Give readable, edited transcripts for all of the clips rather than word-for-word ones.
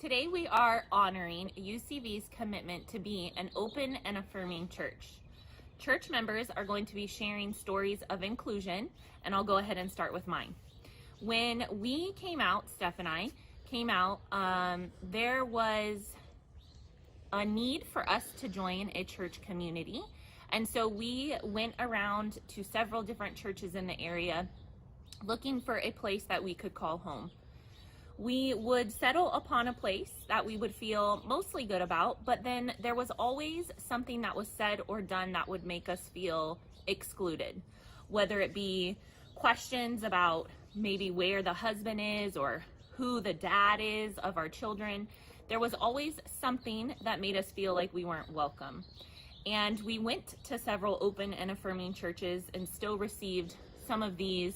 Today we are honoring UCV's commitment to be an open and affirming church. Church members are going to be sharing stories of inclusion, and I'll go ahead and start with mine. When we came out, Steph and I came out, there was a need for us to join a church community. And so we went around to several different churches in the area looking for a place that we could call home. We would settle upon a place that we would feel mostly good about, but then there was always something that was said or done that would make us feel excluded, whether it be questions about maybe where the husband is or who the dad is of our children. There was always something that made us feel like we weren't welcome. And we went to several open and affirming churches and still received some of these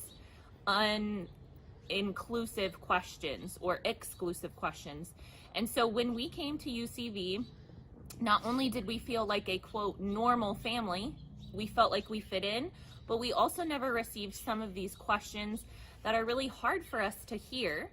inclusive questions or exclusive questions. And so when we came to UCV, not only did we feel like a quote normal family, we felt like we fit in, but we also never received some of these questions that are really hard for us to hear.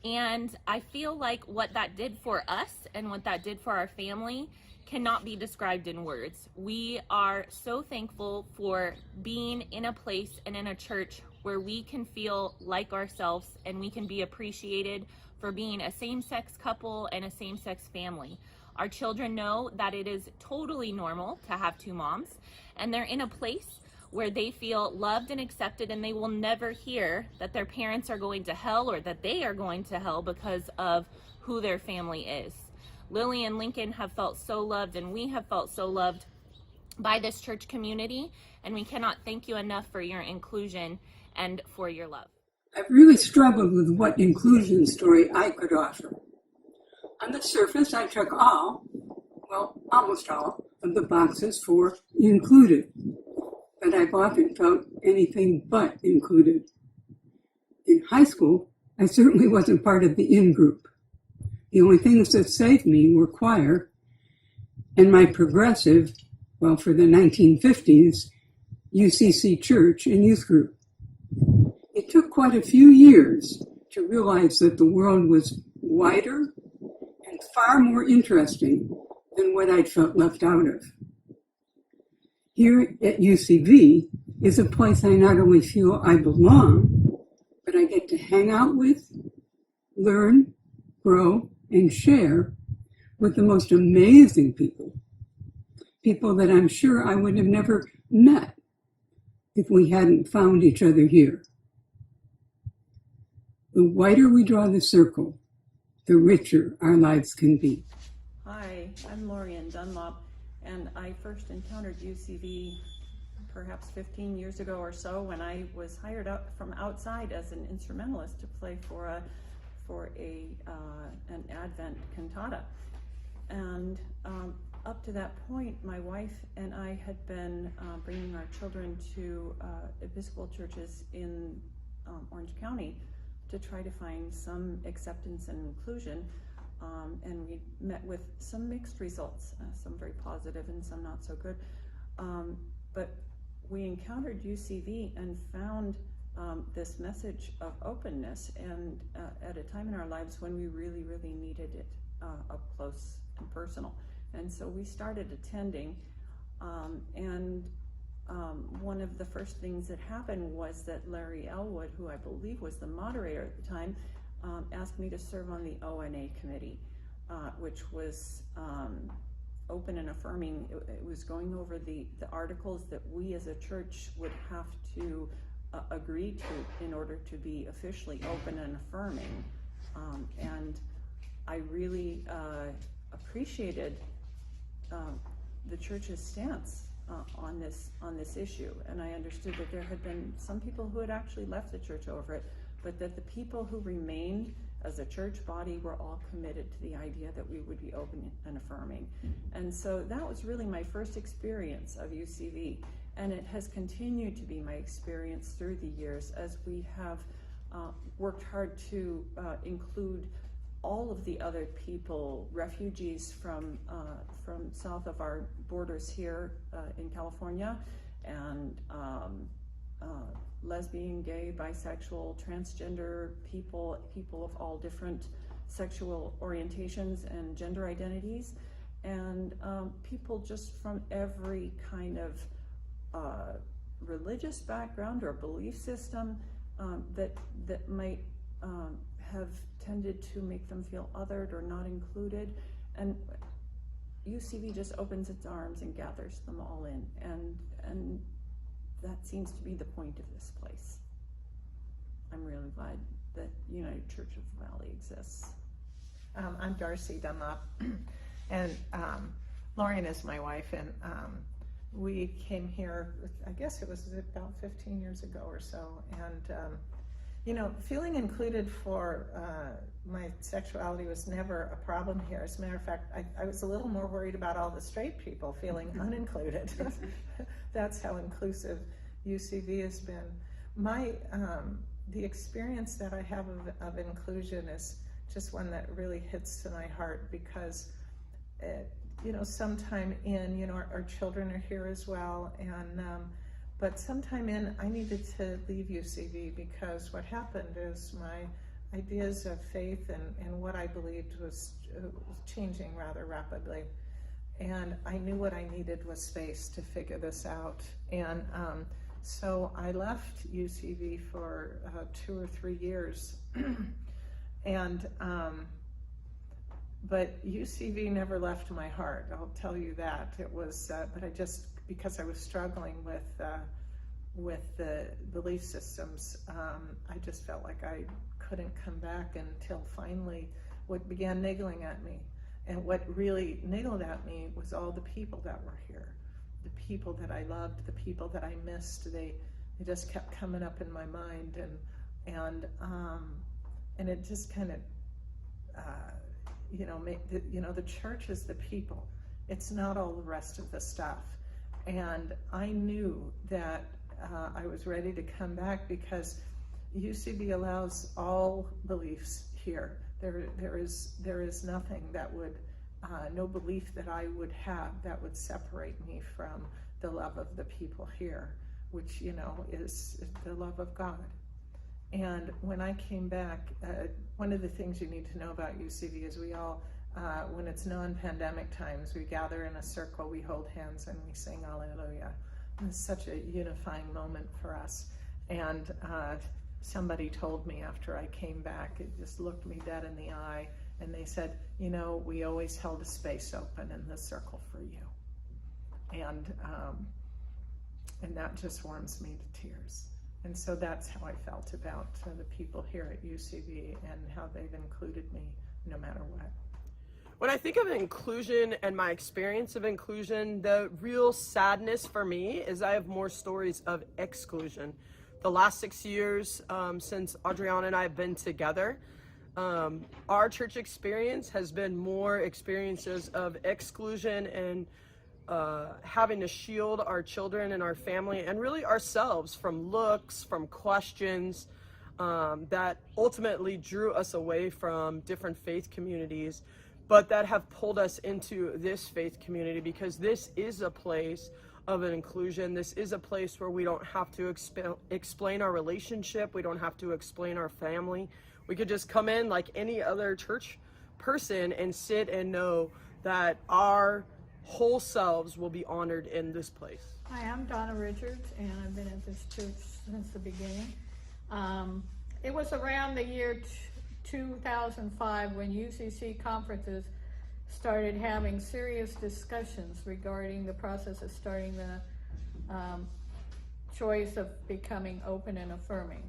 And I feel like what that did for us and what that did for our family cannot be described in words. We are so thankful for being in a place and in a church where we can feel like ourselves and we can be appreciated for being a same-sex couple and a same-sex family. Our children know that it is totally normal to have two moms, and they're in a place where they feel loved and accepted, and they will never hear that their parents are going to hell or that they are going to hell because of who their family is. Lily and Lincoln have felt so loved, and we have felt so loved by this church community, and we cannot thank you enough for your inclusion and for your love. I've really struggled with what inclusion story I could offer. On the surface, I took almost all, of the boxes for included, but I've often felt anything but included. In high school, I certainly wasn't part of the in-group. The only things that saved me were choir and my progressive, for the 1950s, UCC church and youth group. It took quite a few years to realize that the world was wider and far more interesting than what I'd felt left out of. Here at UCV is a place I not only feel I belong, but I get to hang out with, learn, grow, and share with the most amazing people. People that I'm sure I would have never met if we hadn't found each other here. The wider we draw the circle, the richer our lives can be. Hi, I'm Lorian Dunlop, and I first encountered UCV perhaps 15 years ago or so when I was hired out from outside as an instrumentalist to play for an Advent cantata. And up to that point, my wife and I had been bringing our children to Episcopal churches in Orange County to try to find some acceptance and inclusion, and we met with some mixed results, some very positive and some not so good. But we encountered UCV and found this message of openness, and at a time in our lives when we really, really needed it up close and personal. And so we started attending, and one of the first things that happened was that Larry Elwood, who I believe was the moderator at the time, asked me to serve on the ONA committee, which was open and affirming. It was going over the articles that we as a church would have to agree to in order to be officially open and affirming. And I really appreciated the church's stance on this issue, and I understood that there had been some people who had actually left the church over it, but that the people who remained as a church body were all committed to the idea that we would be open and affirming. And so that was really my first experience of UCV, and it has continued to be my experience through the years as we have worked hard to include all of the other people, refugees from south of our borders here in California, and lesbian, gay, bisexual, transgender people of all different sexual orientations and gender identities, and people just from every kind of religious background or belief system that might have tended to make them feel othered or not included. And UCV just opens its arms and gathers them all in, and that seems to be the point of this place. I'm really glad that United Church of the Valley exists. I'm Darcy Dunlop, and Lauren is my wife, and we came here, I guess it was about 15 years ago or so, and feeling included for my sexuality was never a problem here. As a matter of fact, I was a little more worried about all the straight people feeling unincluded. That's how inclusive UCV has been. The experience that I have of inclusion is just one that really hits to my heart, because sometime in, our children are here as well, and but sometime in, I needed to leave UCV because what happened is my ideas of faith and what I believed was changing rather rapidly, and I knew what I needed was space to figure this out. And so I left UCV for 2 or 3 years, and but UCV never left my heart, I'll tell you that. It was, but I just, because I was struggling with the belief systems, I just felt like I couldn't come back until finally what began niggling at me. And what really niggled at me was all the people that were here, the people that I loved, the people that I missed. They just kept coming up in my mind, and it just kind of, the church is the people. It's not all the rest of the stuff. And I knew that I was ready to come back because UCB allows all beliefs here. There is nothing that would, no belief that I would have that would separate me from the love of the people here, which, is the love of God. And when I came back, one of the things you need to know about UCV is we all, when it's non-pandemic times, we gather in a circle, we hold hands, and we sing Alleluia. And it's such a unifying moment for us. And somebody told me after I came back, it just looked me dead in the eye, and they said, we always held a space open in the circle for you. And that just warms me to tears. And so that's how I felt about the people here at UCV and how they've included me no matter what. When I think of inclusion and my experience of inclusion, the real sadness for me is I have more stories of exclusion. The last 6 years since Adriana and I have been together, our church experience has been more experiences of exclusion and having to shield our children and our family and really ourselves from looks, from questions that ultimately drew us away from different faith communities, but that have pulled us into this faith community, because this is a place of an inclusion. This is a place where we don't have to explain our relationship. We don't have to explain our family. We could just come in like any other church person and sit and know that our whole selves will be honored in this place. Hi, I'm Donna Richards, and I've been at this church since the beginning. It was around the year 2005 when UCC conferences started having serious discussions regarding the process of starting the choice of becoming open and affirming.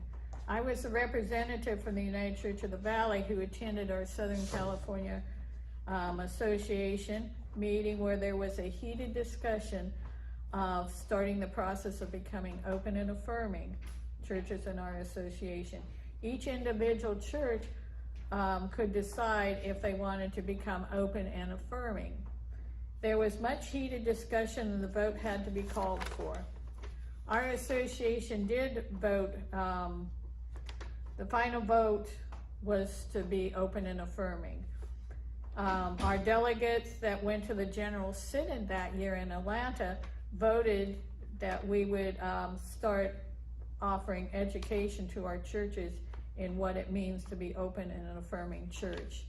I was a representative from the United Church of the Valley who attended our Southern California Association meeting, where there was a heated discussion of starting the process of becoming open and affirming churches in our association. Each individual church could decide if they wanted to become open and affirming. There was much heated discussion, and the vote had to be called for. Our association did vote. The final vote was to be open and affirming. Our delegates that went to the General Synod that year in Atlanta voted that we would start offering education to our churches in what it means to be open and an affirming church.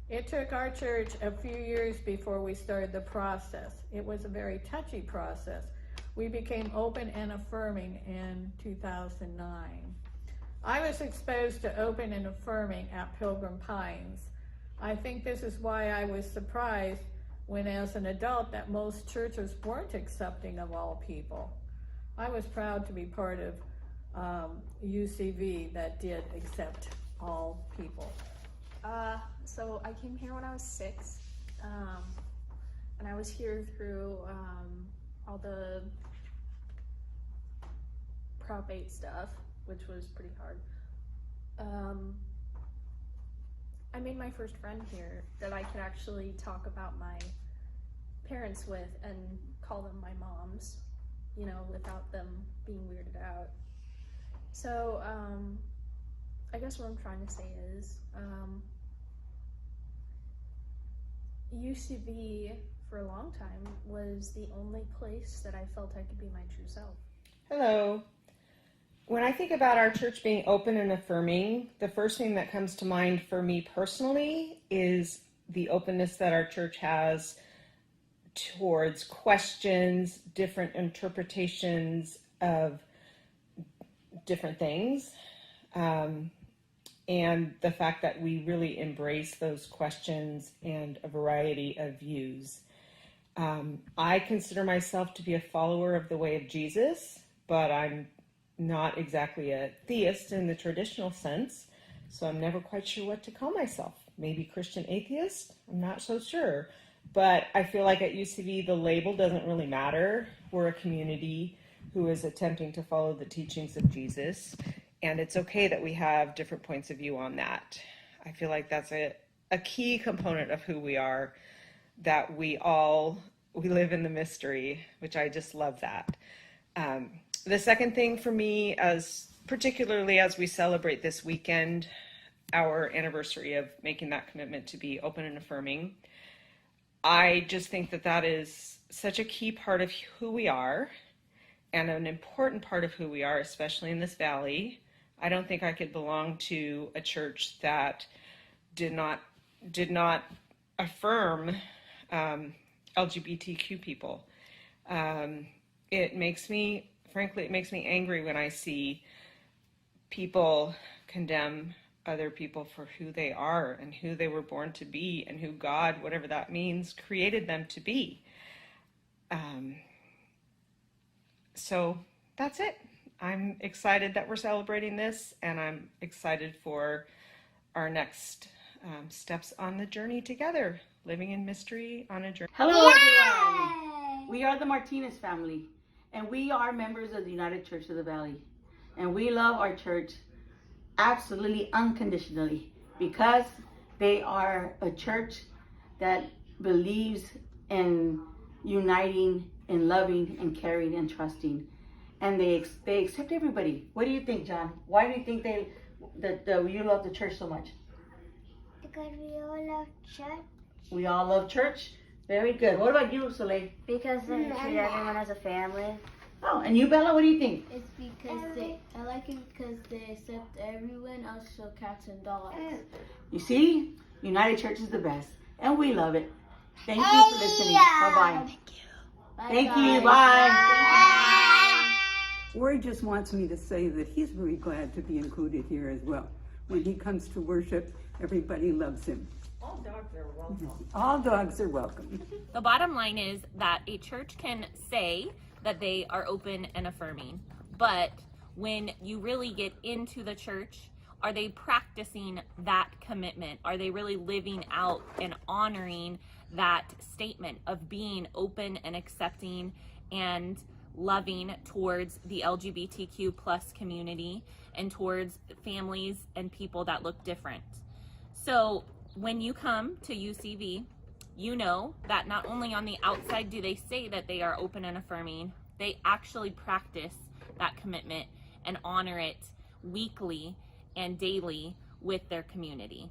It took our church a few years before we started the process. It was a very touchy process. We became open and affirming in 2009. I was exposed to open and affirming at Pilgrim Pines. I think this is why I was surprised when, as an adult, that most churches weren't accepting of all people. I was proud to be part of UCV that did accept all people. So I came here when I was 6, and I was here through all the Prop 8 stuff, which was pretty hard. I made my first friend here that I could actually talk about my parents with and call them my moms, you know, without them being weirded out. So I guess what I'm trying to say is UCV for a long time was the only place that I felt I could be my true self. Hello. When I think about our church being open and affirming, the first thing that comes to mind for me personally is the openness that our church has towards questions, different interpretations of different things, and the fact that we really embrace those questions and a variety of views. I consider myself to be a follower of the way of Jesus, but I'm not exactly a theist in the traditional sense, so I'm never quite sure what to call myself. Maybe Christian atheist? I'm not so sure. But I feel like at UCV the label doesn't really matter. We're a community who is attempting to follow the teachings of Jesus, and it's okay that we have different points of view on that. I feel like that's a key component of who we are, that we live in the mystery, which I just love that. The second thing for me, particularly as we celebrate this weekend, our anniversary of making that commitment to be open and affirming, I just think that is such a key part of who we are and an important part of who we are, especially in this valley. I don't think I could belong to a church that did not affirm LGBTQ people. It makes me angry when I see people condemn other people for who they are and who they were born to be and who God, whatever that means, created them to be. So that's it. I'm excited that we're celebrating this, and I'm excited for our next steps on the journey together, living in mystery on a journey. Hello, everyone. We are the Martinez family, and we are members of the United Church of the Valley. And we love our church absolutely unconditionally because they are a church that believes in uniting and loving and caring and trusting. And they accept everybody. What do you think, John? Why do you think you love the church so much? Because we all love church. We all love church? Very good. What about you, Soleil? Because they treat everyone as a family. Oh, and you, Bella, what do you think? It's because I like it because they accept everyone, also cats and dogs. You see, United Church is the best, and we love it. Thank you for listening. Bye-bye. Thank you. Thank you. Bye. Roy just wants me to say that he's very glad to be included here as well. When he comes to worship, everybody loves him. All dogs are welcome. All dogs are welcome. The bottom line is that a church can say that they are open and affirming, but when you really get into the church, are they practicing that commitment? Are they really living out and honoring that statement of being open and accepting and loving towards the LGBTQ plus community and towards families and people that look different? So when you come to UCV, you know that not only on the outside do they say that they are open and affirming, they actually practice that commitment and honor it weekly and daily with their community.